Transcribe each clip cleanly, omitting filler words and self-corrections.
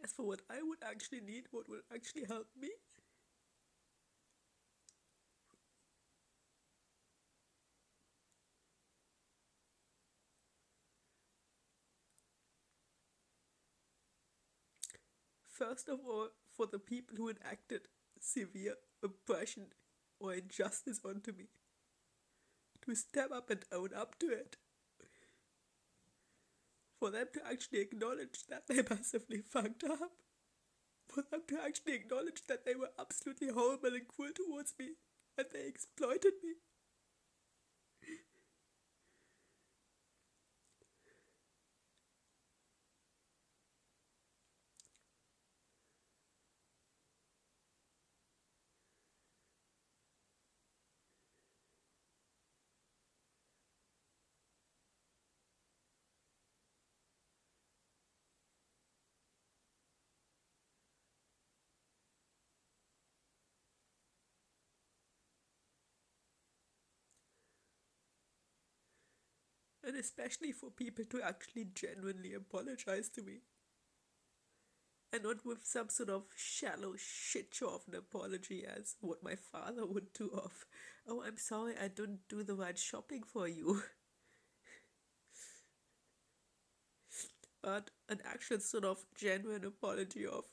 As for what I would actually need, what would actually help me, first of all, for the people who enacted severe oppression or injustice onto me, to step up and own up to it. For them to actually acknowledge that they massively fucked up. For them to actually acknowledge that they were absolutely horrible and cruel towards me, and they exploited me. And especially for people to actually genuinely apologize to me. And not with some sort of shallow shit show of an apology as what my father would do of, oh, I'm sorry I didn't do the right shopping for you. But an actual sort of genuine apology of,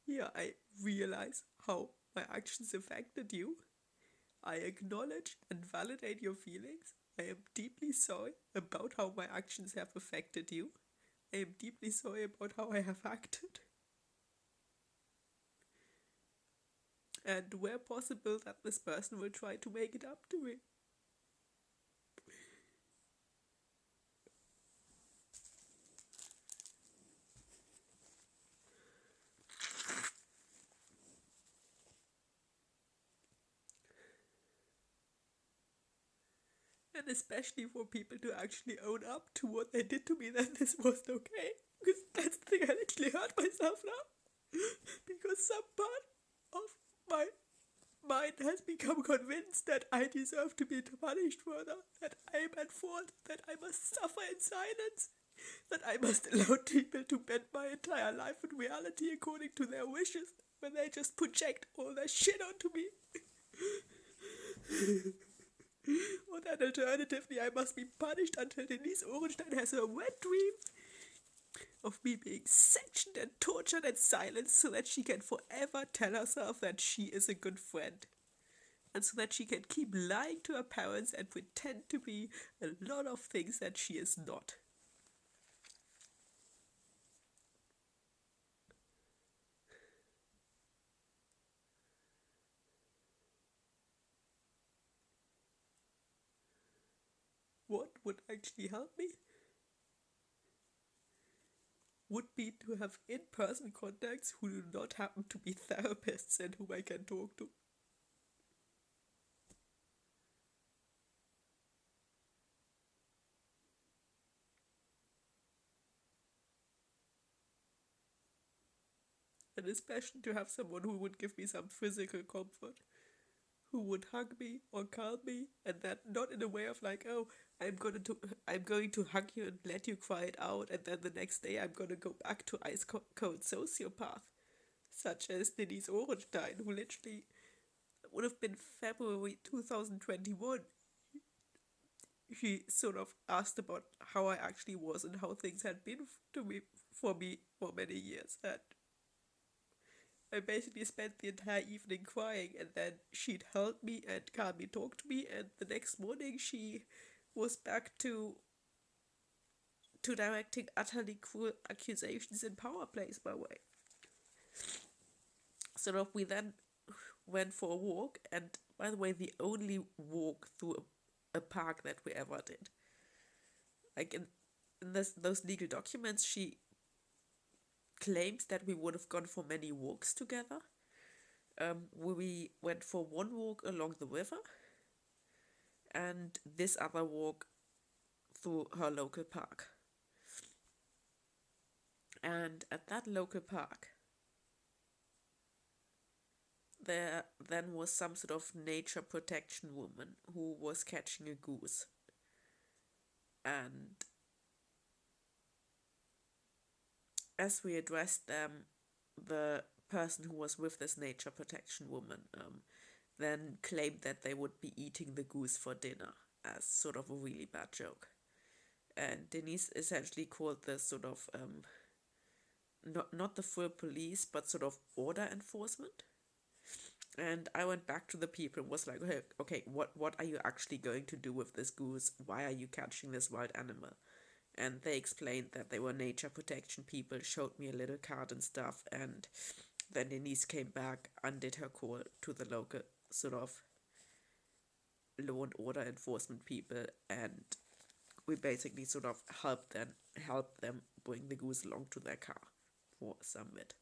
yeah, I realize how my actions affected you. I acknowledge and validate your feelings. I am deeply sorry about how my actions have affected you. I am deeply sorry about how I have acted. And where possible, that this person will try to make it up to me. And especially for people to actually own up to what they did to me, that this wasn't okay. Because that's the thing, I literally hurt myself now. Because some part of my mind has become convinced that I deserve to be punished further, that I am at fault, that I must suffer in silence, that I must allow people to bend my entire life in reality according to their wishes, when they just project all their shit onto me. Or that alternatively I must be punished until Denise Ohrenstein has a wet dream of me being sectioned and tortured and silenced so that she can forever tell herself that she is a good friend. And so that she can keep lying to her parents and pretend to be a lot of things that she is not. What would actually help me would be to have in-person contacts who do not happen to be therapists and whom I can talk to. And especially to have someone who would give me some physical comfort, who would hug me or calm me, and that not in a way of like, oh, I'm going to hug you and let you cry it out, and then the next day I'm gonna go back to ice cold sociopath, such as Denise Ohrenstein, who literally would have been February 2021. She sort of asked about how I actually was and how things had been to me for me for many years, and I basically spent the entire evening crying, and then she'd help me and calmly talk to me, and the next morning she was back to directing utterly cruel accusations and power plays my way. So we then went for a walk, and by the way, the only walk through a park that we ever did. Like in those legal documents, she claims that we would have gone for many walks together. We went for one walk along the river, and this other walk through her local park. And at that local park, there then was some sort of nature protection woman who was catching a goose. And as we addressed them, the person who was with this nature protection woman then claimed that they would be eating the goose for dinner as sort of a really bad joke. And Denise essentially called this sort of not the full police, but sort of order enforcement. And I went back to the people and was like, okay, what are you actually going to do with this goose? Why are you catching this wild animal? And they explained that they were nature protection people, showed me a little card and stuff, and then Denise came back, undid her call to the local sort of law and order enforcement people, and we basically sort of helped them bring the goose along to their car for a summit.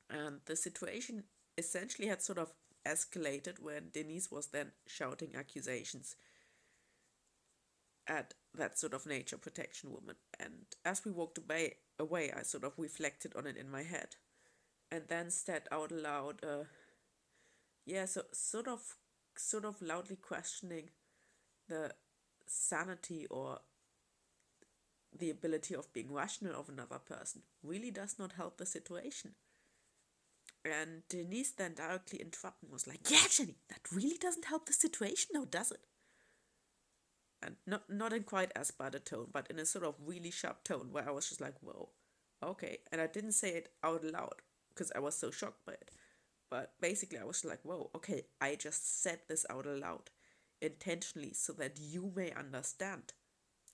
And the situation essentially had sort of escalated when Denise was then shouting accusations at that sort of nature protection woman. And as we walked away, I sort of reflected on it in my head, and then said out loud, sort of loudly questioning the sanity or the ability of being rational of another person really does not help the situation. And Denise then directly interrupted and was like, yeah, Jenny, that really doesn't help the situation now, does it? And not in quite as bad a tone, but in a sort of really sharp tone where I was just like, whoa, okay. And I didn't say it out loud because I was so shocked by it. But basically I was like, whoa, okay, I just said this out loud intentionally so that you may understand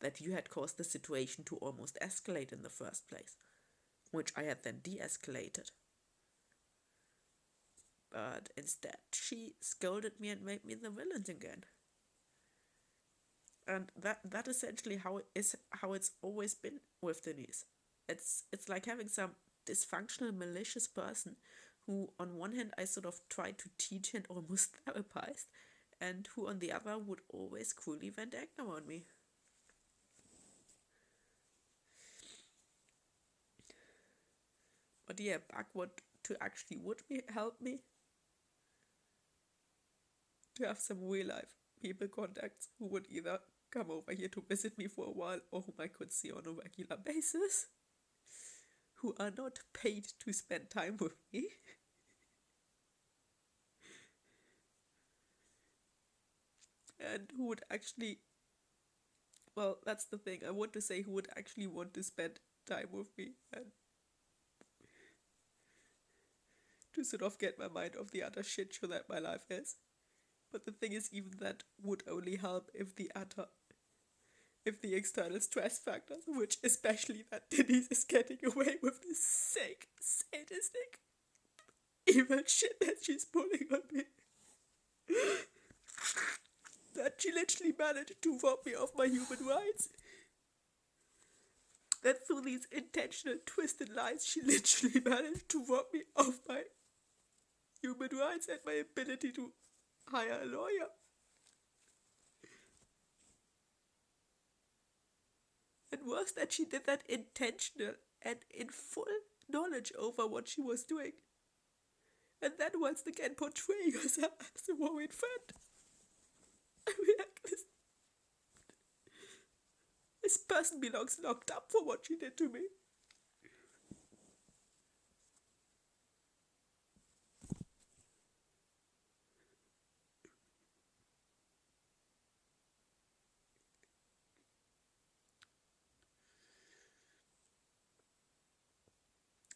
that you had caused the situation to almost escalate in the first place, which I had then de-escalated. But instead, she scolded me and made me the villain again. And that essentially how it's always been with Denise. It's like having some dysfunctional, malicious person who, on one hand, I sort of tried to teach and almost therapized, and who, on the other, would always cruelly vent anger on me. But yeah, back what to actually would help me to have some real life people contacts who would either come over here to visit me for a while or whom I could see on a regular basis, who are not paid to spend time with me. And who would actually, well, that's the thing, I want to say who would actually want to spend time with me and to sort of get my mind off the utter shit show that my life is. But the thing is, even that would only help if the external stress factors, which especially that Denise is getting away with this sick, sadistic, evil shit that she's pulling on me. That she literally managed to rob me of my human rights. That through these intentional twisted lies, she literally managed to rob me of my human rights and my ability to hire a lawyer. And worse, that she did that intentional and in full knowledge over what she was doing. And then once again portraying herself as a worried friend. I mean, this person belongs locked up for what she did to me.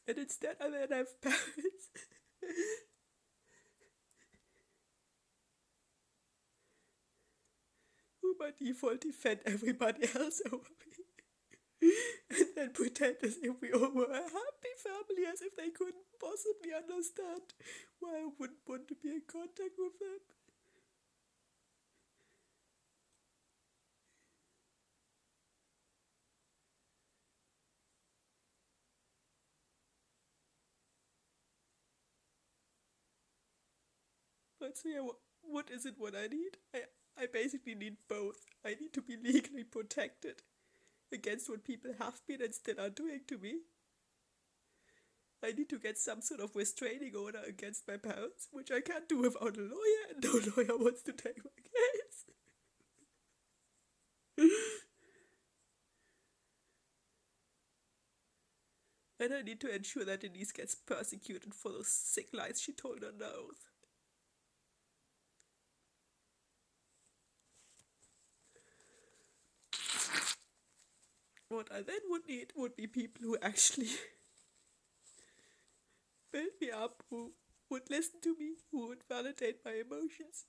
And instead I then have parents who by default defend everybody else over me. And then pretend as if we all were a happy family, as if they couldn't possibly understand why I wouldn't want to be in contact with them. But so yeah, what is it what I need? I basically need both. I need to be legally protected against what people have been and still are doing to me. I need to get some sort of restraining order against my parents, which I can't do without a lawyer, and no lawyer wants to take my case. And I need to ensure that Denise gets persecuted for those sick lies she told on the oath. What I then would need would be people who actually build me up, who would listen to me, who would validate my emotions.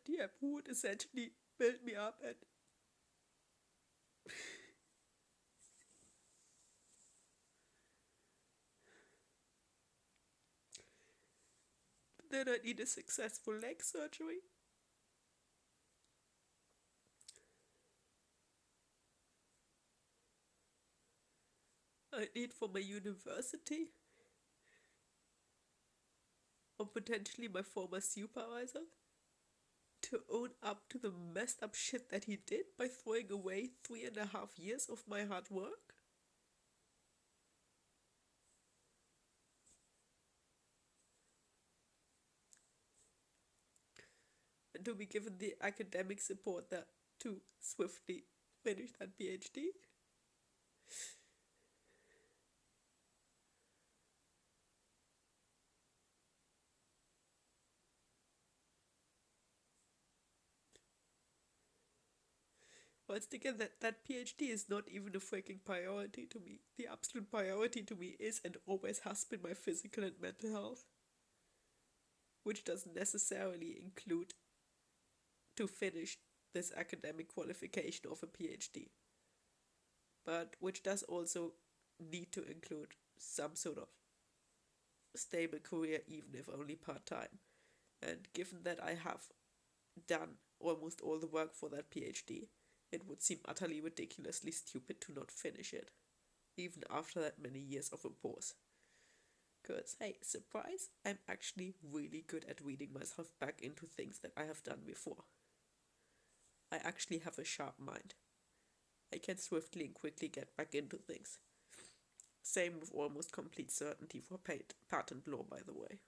Yeah, who would essentially build me up and then I need a successful leg surgery. I need for my university, or potentially my former supervisor, to own up to the messed up shit that he did by throwing away 3.5 years of my hard work. And to be given the academic support that to swiftly finish that PhD. Once again, that PhD is not even a freaking priority to me. The absolute priority to me is and always has been my physical and mental health, which doesn't necessarily include to finish this academic qualification of a PhD, but which does also need to include some sort of stable career, even if only part-time. And given that I have done almost all the work for that PhD, it would seem utterly ridiculously stupid to not finish it, even after that many years of a pause. Because, hey, surprise, I'm actually really good at reading myself back into things that I have done before. I actually have a sharp mind. I can swiftly and quickly get back into things. Same with almost complete certainty for patent law, by the way.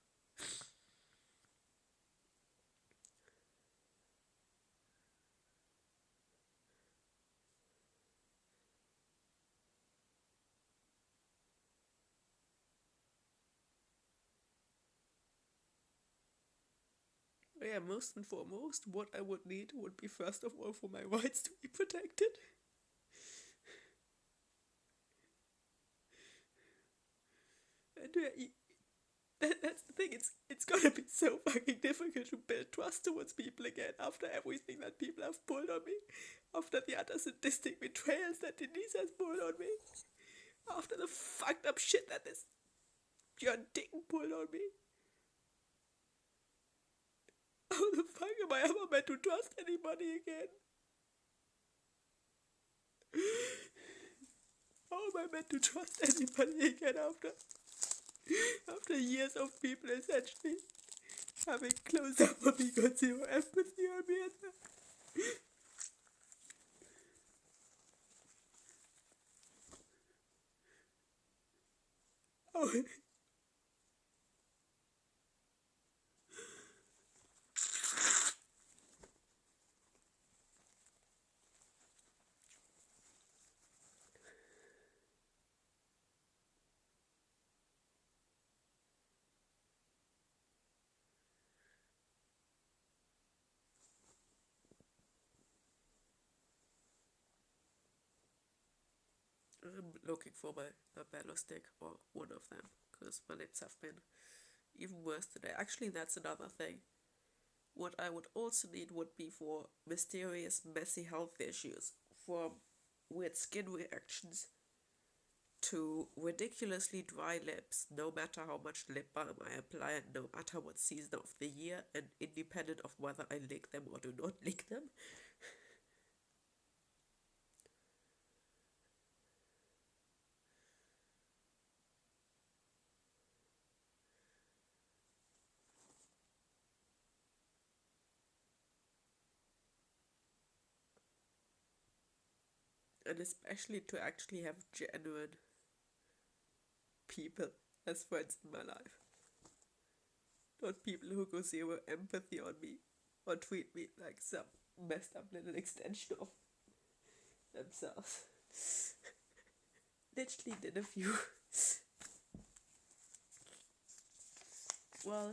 Yeah, most and foremost, what I would need would be first of all for my rights to be protected. And that's the thing, it's gonna be so fucking difficult to build trust towards people again after everything that people have pulled on me, after the other sadistic betrayals that Denise has pulled on me, after the fucked up shit that this Björn Dicken pulled on me. How the fuck am I ever meant to trust anybody again? How am I meant to trust anybody again after years of people essentially having closed up on me, got zero empathy on me? Oh, I'm looking for my bellow stick, or one of them, because my lips have been even worse today. Actually, that's another thing. What I would also need would be for mysterious, messy health issues, from weird skin reactions to ridiculously dry lips, no matter how much lip balm I apply and no matter what season of the year, and independent of whether I lick them or do not lick them. and especially to actually have genuine people as friends in my life. Not people who go zero empathy on me or treat me like some messed up little extension of themselves. Literally did a few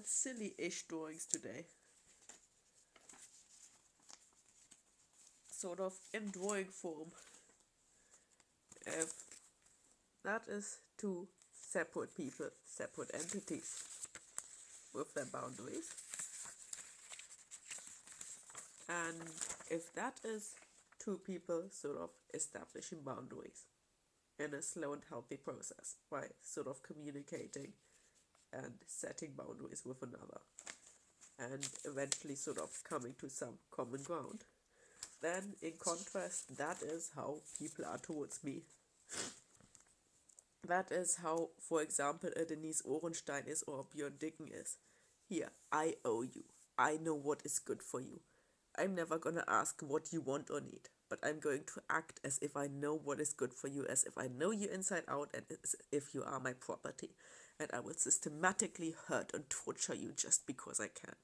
silly-ish drawings today. Sort of in drawing form. If that is two separate people, separate entities with their boundaries. And if that is two people sort of establishing boundaries in a slow and healthy process by sort of communicating and setting boundaries with another and eventually sort of coming to some common ground, then in contrast, that is how people are towards me. That is how, for example, a Denise Ohrenstein is or a Björn Dicken is. Here, I owe you. I know what is good for you. I'm never gonna ask what you want or need, but I'm going to act as if I know what is good for you, as if I know you inside out, and as if you are my property. And I will systematically hurt and torture you just because I can.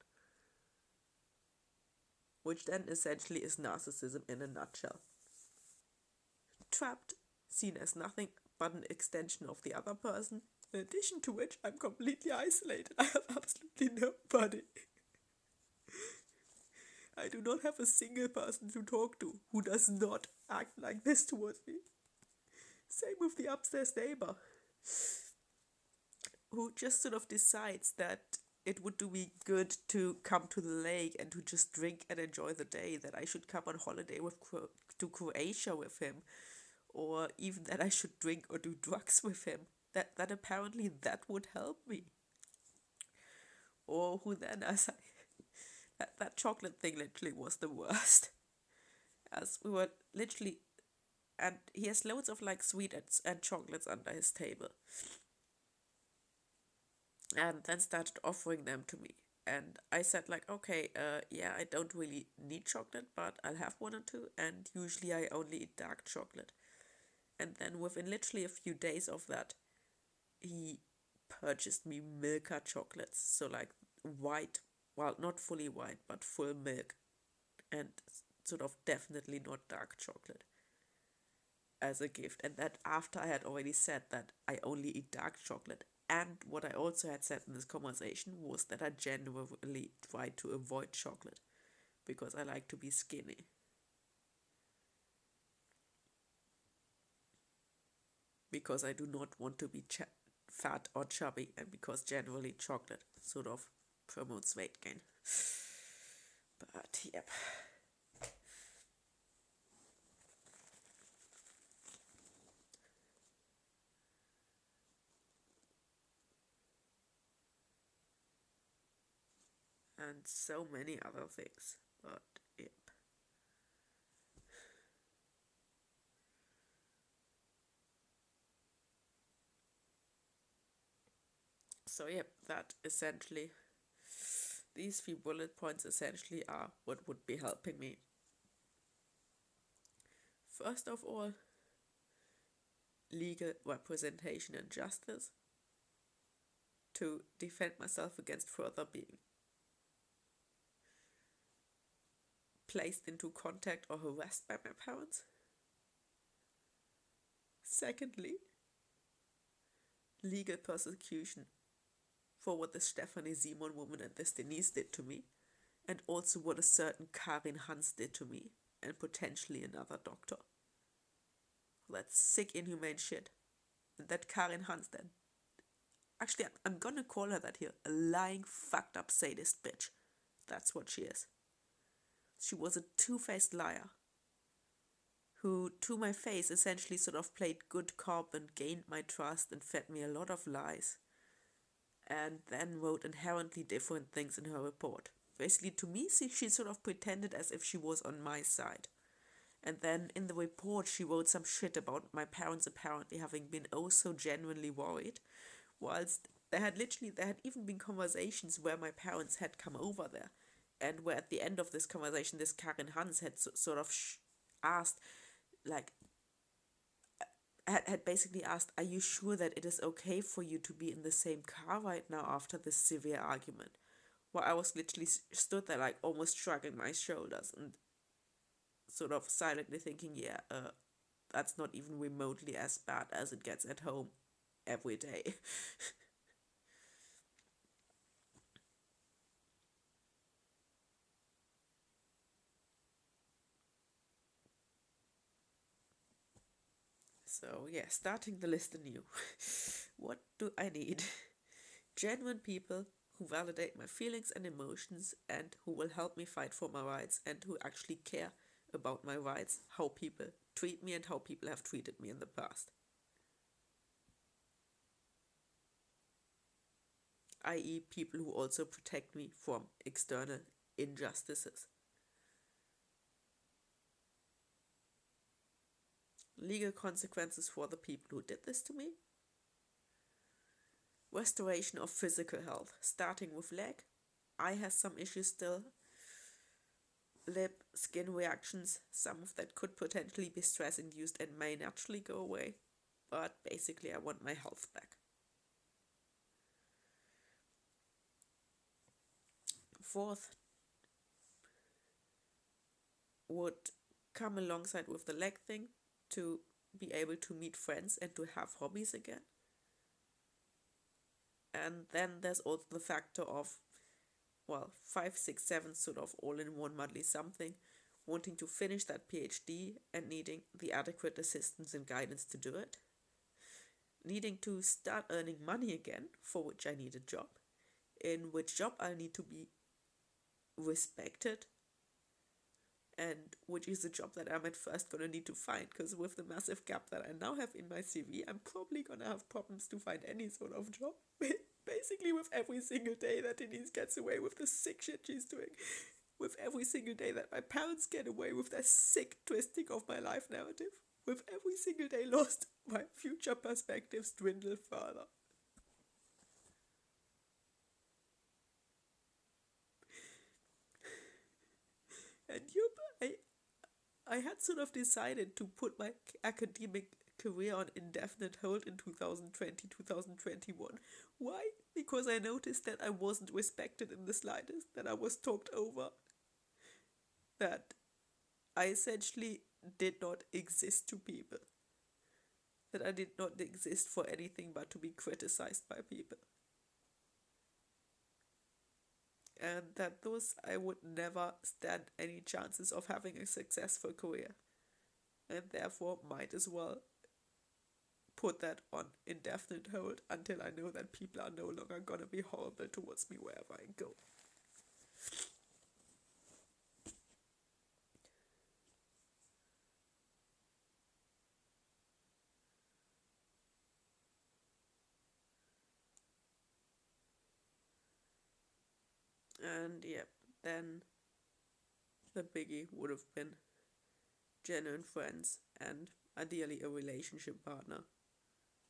Which then essentially is narcissism in a nutshell. Trapped, seen as nothing but an extension of the other person, in addition to which I'm completely isolated. I have absolutely nobody. I do not have a single person to talk to who does not act like this towards me. Same with the upstairs neighbor, who just sort of decides that it would do me good to come to the lake and to just drink and enjoy the day, that I should come on holiday to Croatia with him, or even that I should drink or do drugs with him, that apparently that would help me. Or who then, as I... That chocolate thing literally was the worst. As we were literally... And he has loads of like sweets and chocolates under his table. And then started offering them to me. And I said like, okay, yeah, I don't really need chocolate, but I'll have one or two. And usually I only eat dark chocolate. And then within literally a few days of that, he purchased me Milka chocolates. So like white, well, not fully white, but full milk. And sort of definitely not dark chocolate as a gift. And that after I had already said that I only eat dark chocolate. And what I also had said in this conversation was that I genuinely try to avoid chocolate because I like to be skinny. Because I do not want to be fat or chubby, and because generally chocolate sort of promotes weight gain. But yep. And so many other things, but yep. So yep, that essentially, these few bullet points essentially are what would be helping me. First of all, legal representation and justice to defend myself against further being placed into contact or harassed by my parents. Secondly, legal persecution for what this Stephanie Simon woman and this Denise did to me, and also what a certain Karin Hans did to me, and potentially another doctor. That's sick, inhumane shit. And that Karin Hans then. Actually, I'm gonna call her that here. A lying, fucked up sadist bitch. That's what she is. She was a two-faced liar who, to my face, essentially sort of played good cop and gained my trust and fed me a lot of lies. And then wrote inherently different things in her report. Basically, to me, she sort of pretended as if she was on my side. And then in the report, she wrote some shit about my parents apparently having been oh so genuinely worried, whilst there had even been conversations where my parents had come over there, and where at the end of this conversation, this Karin Hans had sort of asked, like, had basically asked, "Are you sure that it is okay for you to be in the same car right now after this severe argument?" Well, I was literally stood there, like, almost shrugging my shoulders and sort of silently thinking, yeah, that's not even remotely as bad as it gets at home every day. So, yeah, starting the list anew. What do I need? Genuine people who validate my feelings and emotions and who will help me fight for my rights and who actually care about my rights, how people treat me and how people have treated me in the past. I.e., people who also protect me from external injustices. Legal consequences for the people who did this to me. Restoration of physical health, starting with leg. Eye has some issues still. Lip, skin reactions, some of that could potentially be stress induced and may naturally go away. But basically, I want my health back. Fourth would come alongside with the leg thing to be able to meet friends and to have hobbies again. And then there's also the factor of, well, 5, 6, 7 sort of all in one monthly something, wanting to finish that PhD and needing the adequate assistance and guidance to do it, needing to start earning money again, for which I need a job, in which job I need to be respected, and which is a job that I'm at first gonna need to find, because with the massive gap that I now have in my CV, I'm probably gonna have problems to find any sort of job. Basically, with every single day that Denise gets away with the sick shit she's doing, with every single day that my parents get away with their sick twisting of my life narrative, with every single day lost, my future perspectives dwindle further. And I had sort of decided to put my academic career on indefinite hold in 2020, 2021. Why? Because I noticed that I wasn't respected in the slightest, that I was talked over, that I essentially did not exist to people, that I did not exist for anything but to be criticized by people. And that thus I would never stand any chances of having a successful career, and therefore might as well put that on indefinite hold until I know that people are no longer gonna be horrible towards me wherever I go. And yeah, then the biggie would have been genuine friends and ideally a relationship partner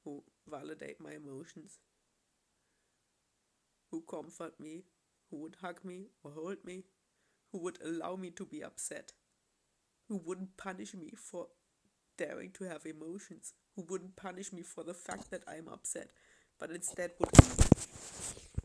who validate my emotions, who comfort me, who would hug me or hold me, who would allow me to be upset, who wouldn't punish me for daring to have emotions, who wouldn't punish me for the fact that I'm upset, but instead would